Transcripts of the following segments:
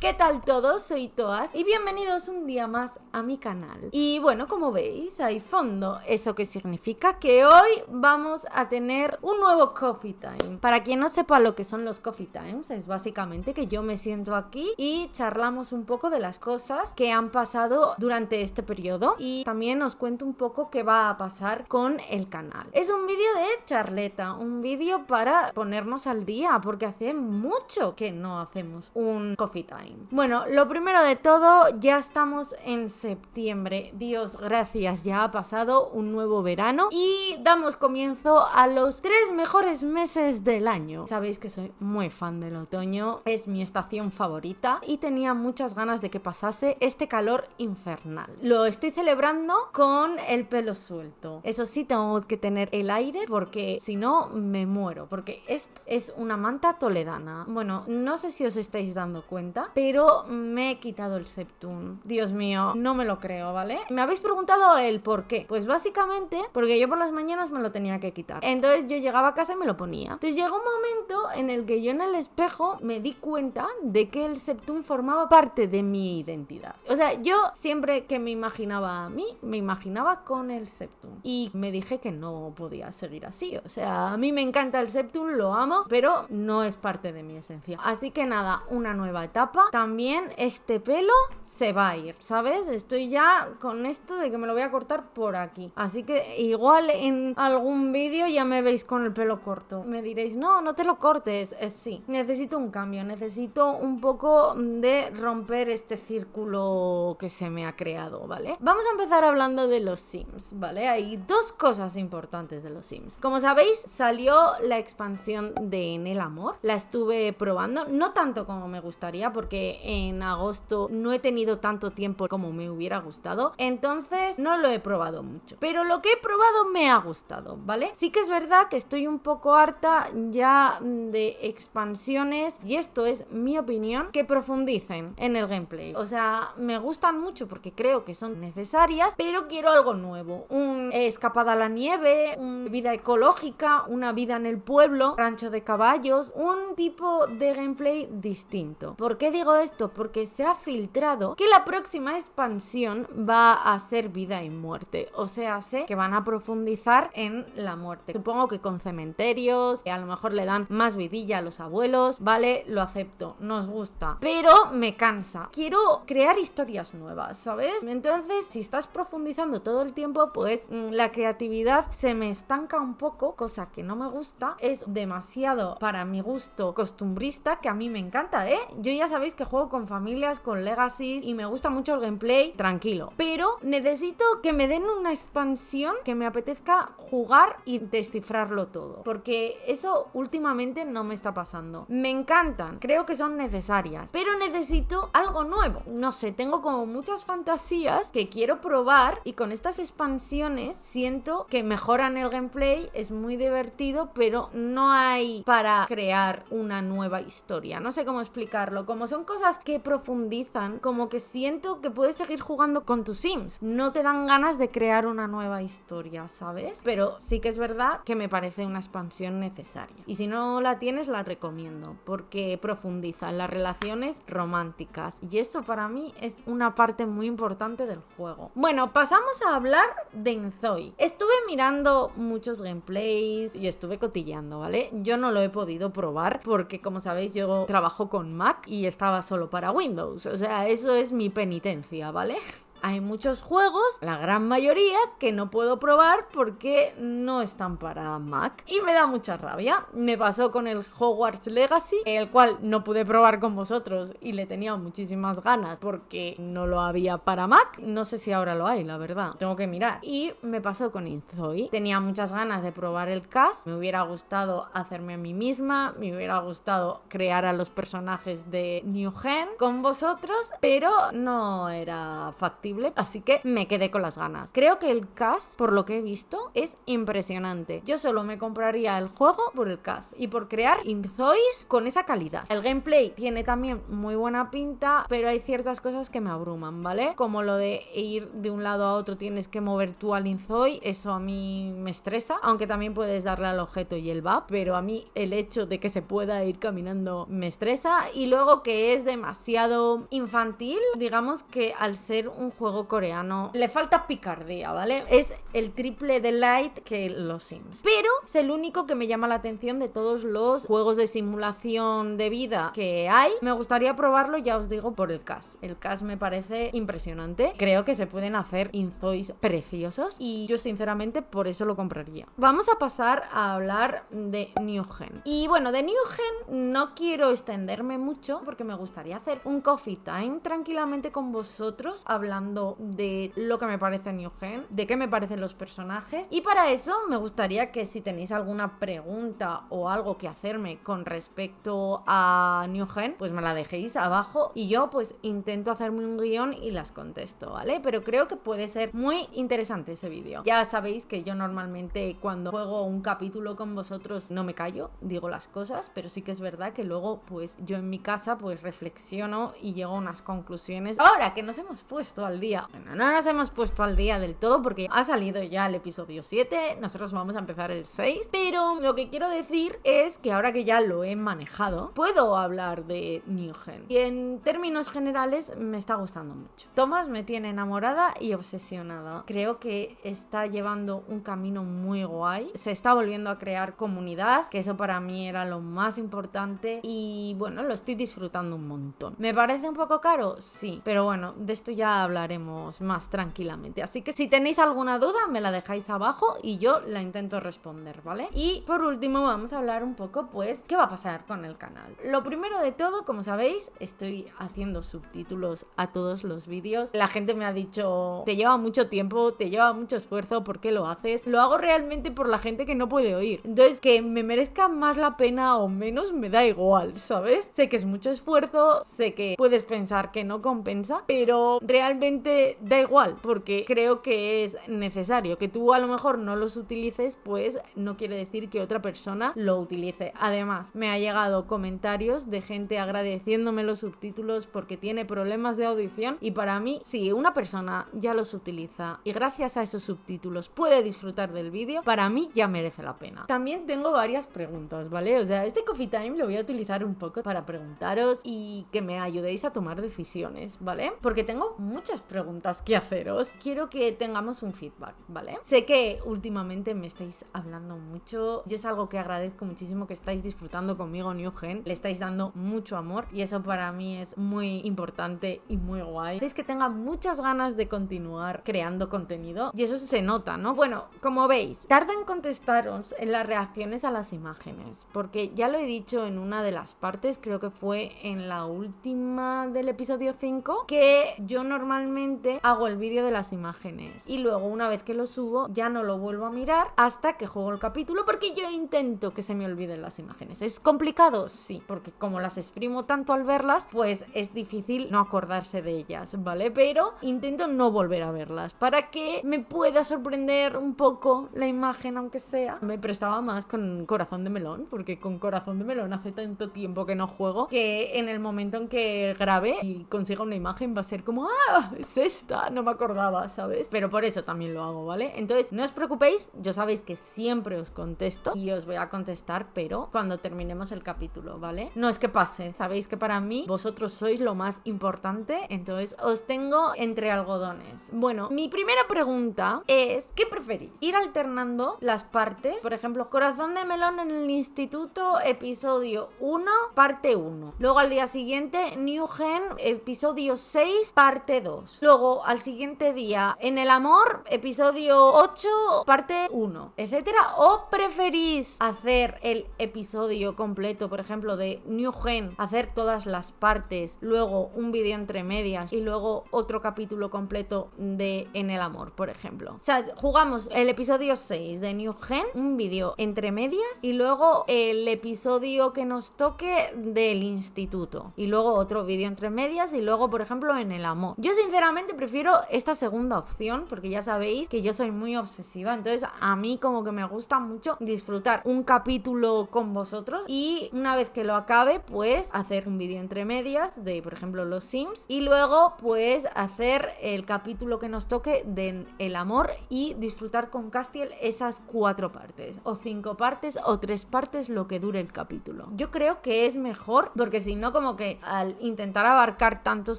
¿qué tal todos? Soy Toad y bienvenidos un día más a mi canal. Y bueno, como veis, hay fondo. ¿Eso qué significa? Que hoy vamos a tener un nuevo Coffee Time. Para quien no sepa lo que son los Coffee Times, es básicamente que yo me siento aquí y charlamos un poco de las cosas que han pasado durante este periodo y también os cuento un poco qué va a pasar con el canal. Es un vídeo de charleta, un vídeo para ponernos al día, porque hace mucho que no hacemos un Coffee Time. Bueno, lo primero de todo, ya estamos en septiembre. Dios gracias, ya ha pasado un nuevo verano y damos comienzo a los 3 mejores meses del año. Sabéis que soy muy fan del otoño, es mi estación favorita y tenía muchas ganas de que pasase este calor infernal. Lo estoy celebrando con el pelo suelto. Eso sí, tengo que tener el aire porque si no me muero, porque esto es una manta toledana. Bueno, no sé si os estáis dando cuenta, pero me he quitado el septum. Dios mío, no me lo creo, ¿vale? Me habéis preguntado el por qué. Pues básicamente porque yo por las mañanas me lo tenía que quitar. Entonces yo llegaba a casa y me lo ponía. Entonces llegó un momento en el que yo en el espejo me di cuenta de que el septum formaba parte de mi identidad. O sea, yo siempre que me imaginaba a mí, me imaginaba con el septum. Y me dije que no podía seguir así. O sea, a mí me encanta el septum, lo amo, pero no es parte de mi esencia. Así que nada, una nueva etapa. También este pelo se va a ir, ¿sabes? Estoy ya con esto de que me lo voy a cortar por aquí. Así que igual en algún vídeo ya me veis con el pelo corto. Me diréis, no te lo cortes. Sí, necesito un cambio, necesito un poco de romper este círculo que se me ha creado, ¿vale? Vamos a empezar hablando de los Sims, ¿vale? Hay dos cosas importantes de los Sims. Como sabéis, salió la expansión de En el Amor. La estuve probando, no tanto como me gustaría, porque en agosto no he tenido tanto tiempo como me hubiera gustado, entonces no lo he probado mucho, pero lo que he probado me ha gustado, ¿vale? Sí que es verdad que estoy un poco harta ya de expansiones, y esto es mi opinión, que profundicen en el gameplay. O sea, me gustan mucho porque creo que son necesarias, pero quiero algo nuevo, una escapada a la nieve, una vida ecológica, una vida en el pueblo, rancho de caballos, un tipo de gameplay distinto. ¿Por qué digo esto? Porque se ha filtrado que la próxima expansión va a ser vida y muerte, o sea, sé que van a profundizar en la muerte. Supongo que con cementerios, que a lo mejor le dan más vidilla a los abuelos, vale, lo acepto, nos gusta, pero me cansa. Quiero crear historias nuevas, ¿sabes? Entonces, si estás profundizando todo el tiempo, pues la creatividad se me estanca un poco, cosa que no me gusta, es demasiado para mi gusto costumbrista, que a mí me encanta, ¿eh? Yo ya sabéis que juego con familias, con legacies y me gusta mucho el gameplay, tranquilo, pero necesito que me den una expansión que me apetezca jugar y descifrarlo todo, porque eso últimamente no me está pasando. Me encantan, creo que son necesarias, pero necesito algo nuevo. No sé, tengo como muchas fantasías que quiero probar y con estas expansiones siento que mejoran el gameplay, es muy divertido, pero no hay para crear una nueva historia. No sé cómo explicarlo, como son cosas que profundizan, como que siento que puedes seguir jugando con tus Sims, no te dan ganas de crear una nueva historia, ¿sabes? Pero sí que es verdad que me parece una expansión necesaria, y si no la tienes la recomiendo, porque profundiza en las relaciones románticas y eso para mí es una parte muy importante del juego. Bueno, pasamos a hablar de Nzoi. Estuve mirando muchos gameplays y estuve cotilleando, ¿vale? Yo no lo he podido probar porque, como sabéis, yo trabajo con Mac y estaba solo para Windows, o sea, eso es mi penitencia, ¿vale? Hay muchos juegos, la gran mayoría, que no puedo probar porque no están para Mac y me da mucha rabia. Me pasó con el Hogwarts Legacy, el cual no pude probar con vosotros y le tenía muchísimas ganas porque no lo había para Mac. No sé si ahora lo hay, la verdad, tengo que mirar. Y me pasó con Nzoi. Tenía muchas ganas de probar el cast, me hubiera gustado hacerme a mí misma, me hubiera gustado crear a los personajes de New Gen con vosotros, pero no era factible compatible, así que me quedé con las ganas. Creo que el cast, por lo que he visto, es impresionante. Yo solo me compraría el juego por el cast y por crear Inzois con esa calidad. El gameplay tiene también muy buena pinta, pero hay ciertas cosas que me abruman, ¿vale? Como lo de ir de un lado a otro, tienes que mover tú al Inzoi, eso a mí me estresa, aunque también puedes darle al objeto y él va, pero a mí el hecho de que se pueda ir caminando me estresa. Y luego que es demasiado infantil, digamos que al ser un juego coreano le falta picardía, ¿vale? Es el triple de light que los Sims, pero es el único que me llama la atención de todos los juegos de simulación de vida que hay. Me gustaría probarlo, ya os digo, por el cast. El cast me parece impresionante. Creo que se pueden hacer Inzois preciosos y yo sinceramente por eso lo compraría. Vamos a pasar a hablar de New Gen. Y bueno, de New Gen no quiero extenderme mucho porque me gustaría hacer un coffee time tranquilamente con vosotros hablando de lo que me parece New Gen, de qué me parecen los personajes, y para eso me gustaría que si tenéis alguna pregunta o algo que hacerme con respecto a New Gen, pues me la dejéis abajo y yo pues intento hacerme un guión y las contesto, ¿vale? Pero creo que puede ser muy interesante ese vídeo. Ya sabéis que yo normalmente cuando juego un capítulo con vosotros no me callo, digo las cosas, pero sí que es verdad que luego pues yo en mi casa pues reflexiono y llego a unas conclusiones. Ahora que nos hemos puesto al día, bueno, no nos hemos puesto al día del todo porque ha salido ya el episodio 7, nosotros vamos a empezar el 6, pero lo que quiero decir es que ahora que ya lo he manejado, puedo hablar de New Gen y en términos generales me está gustando mucho. Thomas me tiene enamorada y obsesionada. Creo que está llevando un camino muy guay, se está volviendo a crear comunidad, que eso para mí era lo más importante y bueno, lo estoy disfrutando un montón. ¿Me parece un poco caro? Sí, pero bueno, de esto ya hablaremos más tranquilamente, así que si tenéis alguna duda me la dejáis abajo y yo la intento responder, ¿vale? Y por último vamos a hablar un poco pues qué va a pasar con el canal. Lo primero de todo, como sabéis, estoy haciendo subtítulos a todos los vídeos. La gente me ha dicho, te lleva mucho tiempo, te lleva mucho esfuerzo, ¿por qué lo haces? Lo hago realmente por la gente que no puede oír, entonces que me merezca más la pena o menos me da igual, ¿sabes? Sé que es mucho esfuerzo, sé que puedes pensar que no compensa, pero realmente da igual porque creo que es necesario. Que tú a lo mejor no los utilices, pues no quiere decir que otra persona lo utilice. Además, me ha llegado comentarios de gente agradeciéndome los subtítulos porque tiene problemas de audición y para mí, si una persona ya los utiliza y gracias a esos subtítulos puede disfrutar del vídeo, para mí ya merece la pena. También tengo varias preguntas, ¿vale? O sea, este coffee time lo voy a utilizar un poco para preguntaros y que me ayudéis a tomar decisiones, ¿vale? Porque tengo muchas preguntas que haceros. Quiero que tengamos un feedback, ¿vale? Sé que últimamente me estáis hablando mucho. Yo es algo que agradezco muchísimo que estáis disfrutando conmigo New Gen. Le estáis dando mucho amor y eso para mí es muy importante y muy guay. Hacéis que tenga muchas ganas de continuar creando contenido y eso se nota, ¿no? Bueno, como veis, tardo en contestaros en las reacciones a las imágenes porque ya lo he dicho en una de las partes, creo que fue en la última del episodio 5, que yo normalmente hago el vídeo de las imágenes y luego una vez que lo subo ya no lo vuelvo a mirar hasta que juego el capítulo porque yo intento que se me olviden las imágenes. ¿Es complicado? Sí, porque como las exprimo tanto al verlas, pues es difícil no acordarse de ellas, ¿vale? Pero intento no volver a verlas para que me pueda sorprender un poco la imagen, aunque sea. Me prestaba más con Corazón de Melón, porque con Corazón de Melón hace tanto tiempo que no juego que en el momento en que grabe y consiga una imagen va a ser como ¡ah! Es esta, no me acordaba, ¿sabes? Pero por eso también lo hago, ¿vale? Entonces no os preocupéis, yo sabéis que siempre os contesto y os voy a contestar, pero cuando terminemos el capítulo, ¿vale? No es que pase, sabéis que para mí vosotros sois lo más importante, entonces os tengo entre algodones. Bueno, mi primera pregunta es ¿qué preferís? Ir alternando las partes, por ejemplo, Corazón de Melón en el instituto, episodio 1, parte 1. Luego al día siguiente, New Gen, episodio 6, parte 2. Luego al siguiente día, En el amor, episodio 8, parte 1, etcétera. ¿O preferís hacer el episodio completo, por ejemplo, de New Gen, hacer todas las partes, luego un vídeo entre medias y luego otro capítulo completo de En el amor, por ejemplo? O sea, jugamos el episodio 6 de New Gen, un vídeo entre medias y luego el episodio que nos toque del instituto y luego otro vídeo entre medias y luego, por ejemplo, En el amor. Yo sinceramente sinceramente prefiero esta segunda opción porque ya sabéis que yo soy muy obsesiva, entonces a mí como que me gusta mucho disfrutar un capítulo con vosotros y una vez que lo acabe pues hacer un vídeo entre medias de por ejemplo los Sims y luego pues hacer el capítulo que nos toque de el amor y disfrutar con Castiel esas 4 partes o 5 partes o 3 partes, lo que dure el capítulo. Yo creo que es mejor porque si no como que al intentar abarcar tantos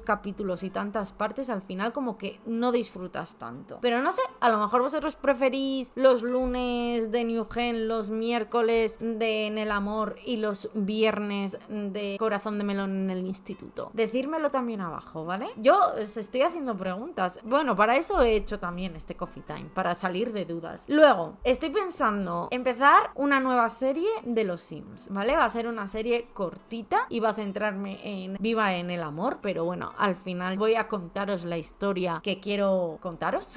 capítulos y tantas partes al final como que no disfrutas tanto. Pero no sé, a lo mejor vosotros preferís los lunes de New Gen, los miércoles de En el Amor y los viernes de Corazón de Melón en el instituto. Decírmelo también abajo, ¿vale? Yo os estoy haciendo preguntas. Bueno, para eso he hecho también este Coffee Time, para salir de dudas. Luego, estoy pensando empezar una nueva serie de los Sims, ¿vale? Va a ser una serie cortita y va a centrarme en Viva en el Amor, pero bueno, al final voy a contaros la historia que quiero contaros.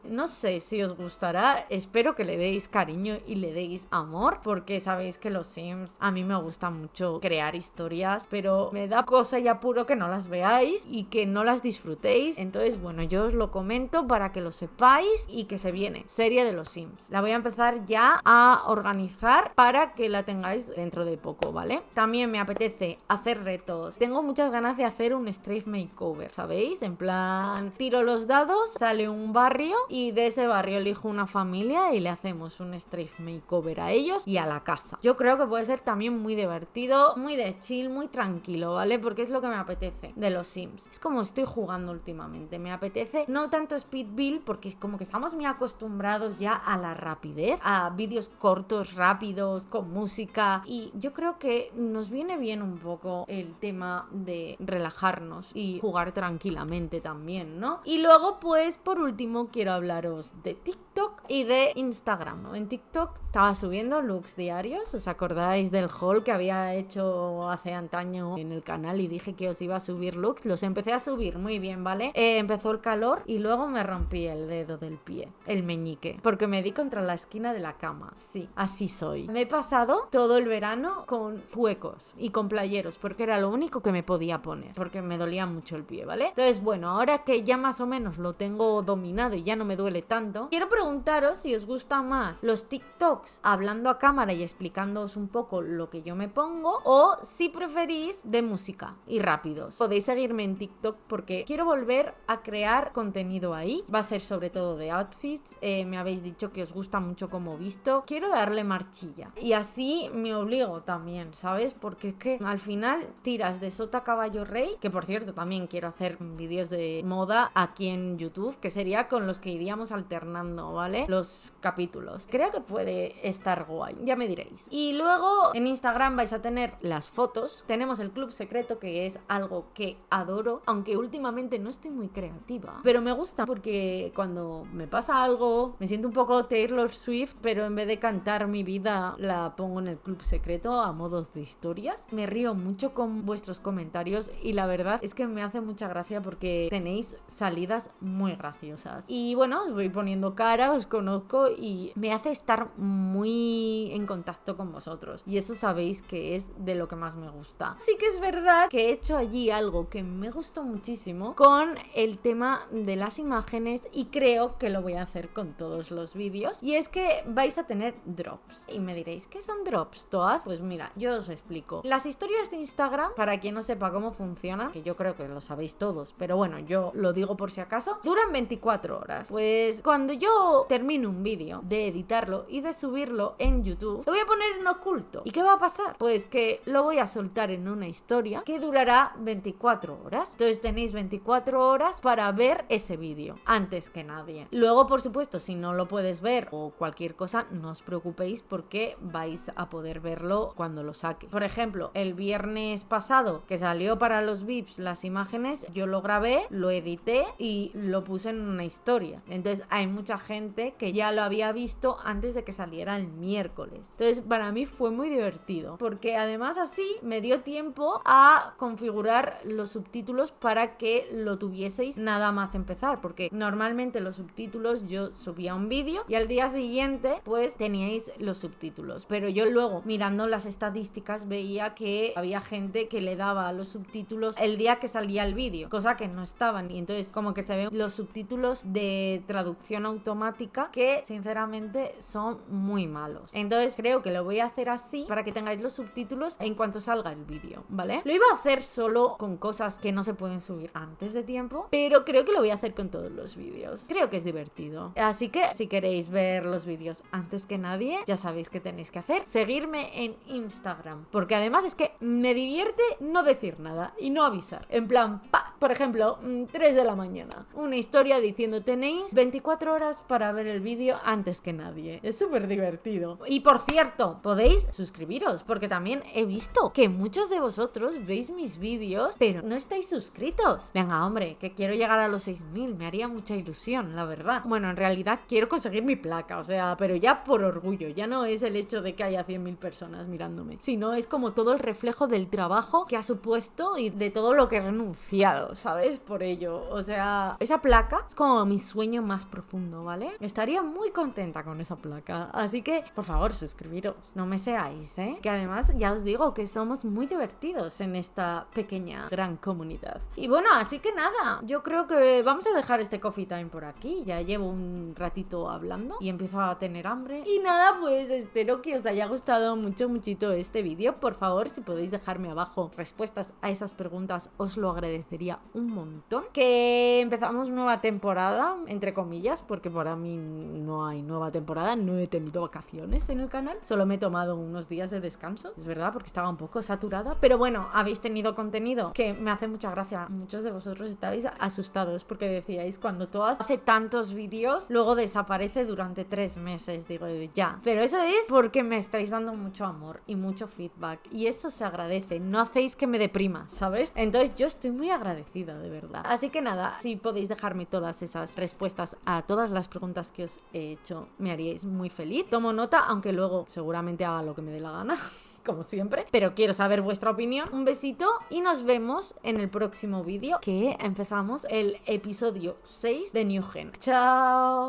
No sé si os gustará, espero que le deis cariño y le deis amor, porque sabéis que los Sims a mí me gusta mucho crear historias, pero me da cosa y apuro que no las veáis y que no las disfrutéis. Entonces, bueno, yo os lo comento para que lo sepáis y que se viene serie de los Sims. La voy a empezar ya a organizar para que la tengáis dentro de poco, ¿vale? También me apetece hacer retos. Tengo muchas ganas de hacer un Strafe Makeover, ¿sabéis? En plan, tiro los dados, sale un barrio y de ese barrio elijo una familia y le hacemos un Strafe Makeover a ellos y a la casa. Yo creo que puede ser también muy divertido, muy de chill, muy tranquilo, ¿vale? Porque es lo que me apetece de los Sims. Es como estoy jugando últimamente. Me apetece no tanto speed build porque es como que estamos muy acostumbrados ya a la rapidez, a vídeos cortos, rápidos, con música, y yo creo que nos viene bien un poco el tema de relajarnos y jugar tranquilamente también, ¿no? Y luego pues por último quiero hablaros de TikTok y de Instagram. En TikTok estaba subiendo looks diarios. ¿Os acordáis del haul que había hecho hace antaño en el canal y dije que os iba a subir looks? Los empecé a subir muy bien, ¿vale? Empezó el calor y luego me rompí el dedo del pie, el meñique, porque me di contra la esquina de la cama. Sí, así soy. Me he pasado todo el verano con zuecos y con playeros porque era lo único que me podía poner, porque me dolía mucho el pie, ¿vale? Entonces, bueno, ahora que ya más o menos lo tengo dominado y ya no me duele tanto, quiero preguntaros si os gustan más los TikToks hablando a cámara y explicándoos un poco lo que yo me pongo, o si preferís de música y rápidos. Podéis seguirme en TikTok porque quiero volver a crear contenido ahí. Va a ser sobre todo de outfits. Me habéis dicho que os gusta mucho como visto. Quiero darle marchilla y así me obligo también, ¿sabes? Porque es que al final tiras de sota caballo rey, que por cierto también quiero hacer vídeos de moda aquí en YouTube, que sería con los que iríamos alternando, ¿vale? Los capítulos. Creo que puede estar guay, ya me diréis. Y luego en Instagram vais a tener las fotos. Tenemos el club secreto, que es algo que adoro, aunque últimamente no estoy muy creativa, pero me gusta porque cuando me pasa algo me siento un poco Taylor Swift, pero en vez de cantar mi vida la pongo en el club secreto a modos de historias. Me río mucho con vuestros comentarios y la verdad es que me hace mucha gracia porque tenéis salidas muy graciosas. Y bueno, os voy poniendo cara, os conozco y me hace estar muy en contacto con vosotros. Y eso sabéis que es de lo que más me gusta. Sí que es verdad que he hecho allí algo que me gustó muchísimo con el tema de las imágenes y creo que lo voy a hacer con todos los vídeos. Y es que vais a tener drops. Y me diréis, ¿qué son drops, Toad? Pues mira, yo os explico. Las historias de Instagram, para quien no sepa cómo funcionan, que yo creo que lo sabéis todos, pero bueno, yo lo digo por si acaso, duran 24 horas. Pues cuando yo termino un vídeo de editarlo y de subirlo en YouTube, lo voy a poner en oculto. ¿Y qué va a pasar? Pues que lo voy a soltar en una historia que durará 24 horas. Entonces tenéis 24 horas para ver ese vídeo, antes que nadie. Luego, por supuesto, si no lo puedes ver o cualquier cosa, no os preocupéis porque vais a poder verlo cuando lo saque. Por ejemplo, el viernes pasado que salió para los VIPs las imágenes, yo lo grabé, lo edité y lo puse en una historia. Entonces hay mucha gente que ya lo había visto antes de que saliera el miércoles. Entonces para mí fue muy divertido, porque además así me dio tiempo a configurar los subtítulos para que lo tuvieseis nada más empezar, porque normalmente los subtítulos yo subía un vídeo y al día siguiente pues teníais los subtítulos, pero yo luego mirando las estadísticas veía que había gente que le daba a los subtítulos el día que salía el vídeo, cosa que no estaban, y entonces como que se ven los subtítulos de traducción automática que sinceramente son muy malos. Entonces creo que lo voy a hacer así para que tengáis los subtítulos en cuanto salga el vídeo, ¿vale? Lo iba a hacer solo con cosas que no se pueden subir antes de tiempo, pero creo que lo voy a hacer con todos los vídeos. Creo que es divertido. Así que si queréis ver los vídeos antes que nadie, ya sabéis qué tenéis que hacer. Seguirme en Instagram, porque además es que me divierte no decir nada y no avisar. En plan, por ejemplo, 3 de la mañana, una historia diciendo tenéis 24 horas para ver el vídeo antes que nadie. Es súper divertido. Y por cierto, podéis suscribiros, porque también he visto que muchos de vosotros veis mis vídeos, pero no estáis suscritos. Venga, hombre, que quiero llegar a los 6.000, me haría mucha ilusión, la verdad. Bueno, en realidad quiero conseguir mi placa, o sea, pero ya por orgullo, ya no es el hecho de que haya 100.000 personas mirándome, sino es como todo el reflejo del trabajo que ha supuesto y de todo lo que he renunciado, ¿sabes? Por ello, o sea, esa placa es como mi sueño más profundo, ¿vale? Estaría muy contenta con esa placa, así que, por favor, suscribiros, no me seáis, ¿eh? Que además ya os digo que somos muy divertidos en esta pequeña, gran comunidad. Y bueno, así que nada, yo creo que vamos a dejar este coffee time por aquí, ya llevo un ratito hablando y empiezo a tener hambre. Y nada, pues espero que os haya gustado muchito este vídeo. Por favor, si podéis dejarme abajo respuestas a esas preguntas, os lo agradecería un montón. Que empezamos nueva temporada, entre comillas, porque para mí no hay nueva temporada, no he tenido vacaciones en el canal, solo me he tomado unos días de descanso, es verdad, porque estaba un poco saturada, pero bueno, habéis tenido contenido que me hace mucha gracia. Muchos de vosotros estáis asustados porque decíais, cuando todo hace tantos vídeos, luego desaparece durante 3 meses, digo, ya, pero eso es porque me estáis dando mucho amor y mucho feedback, y eso se agradece, no hacéis que me deprima, ¿sabes? Entonces yo estoy muy agradecida, de verdad. Así que nada, si podéis dejarme todas esas respuestas a todas las preguntas que os he hecho, me haríais muy feliz. Tomo nota, aunque luego seguramente haga lo que me dé la gana, como siempre, pero quiero saber vuestra opinión. Un besito y nos vemos en el próximo vídeo, que empezamos el episodio 6 de New Gen. ¡Chao!